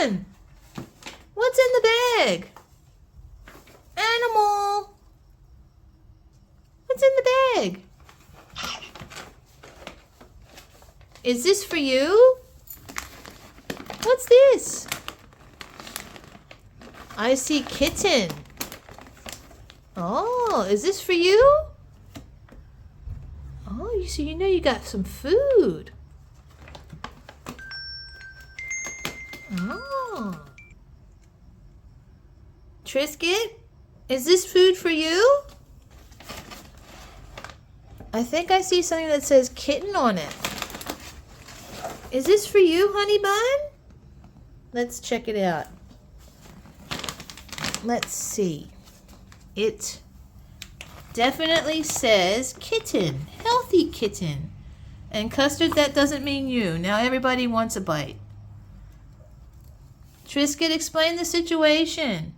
on? What's in the bag? Animal. What's in the bag? Is this for you? What's this? I see Kitten. Oh, is this for you? Oh, so you know you got some food. Oh. Triscuit, is this food for you? I think I see something that says Kitten on it. Is this for you, honey bun? Let's check it out. Let's see. It definitely says Kitten, healthy kitten. And Custard, that doesn't mean you. Now everybody wants a bite. Triscuit, explain the situation.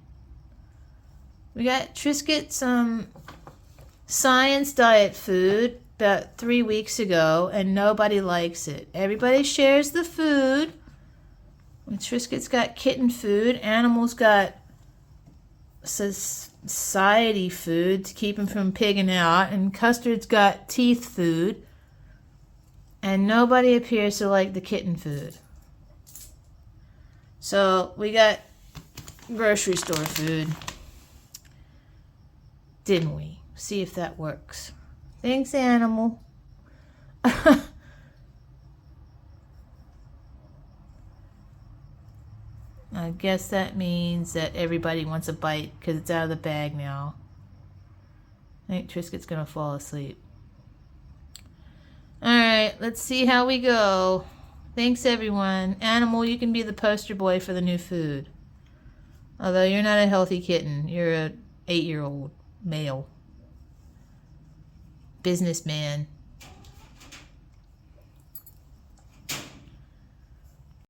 We got Triscuit some science diet food about 3 weeks ago, and nobody likes it. Everybody shares the food. Triscuit's got kitten food. Animals got society food to keep him from pigging out, and Custard's got teeth food. And nobody appears to like the kitten food. So we got grocery store food. Didn't we? See if that works. Thanks, animal. I guess that means that everybody wants a bite because it's out of the bag now. I think Triscuit's going to fall asleep. Alright, let's see how we go. Thanks, everyone. Animal, you can be the poster boy for the new food. Although you're not a healthy kitten. You're a 8-year-old male. Businessman.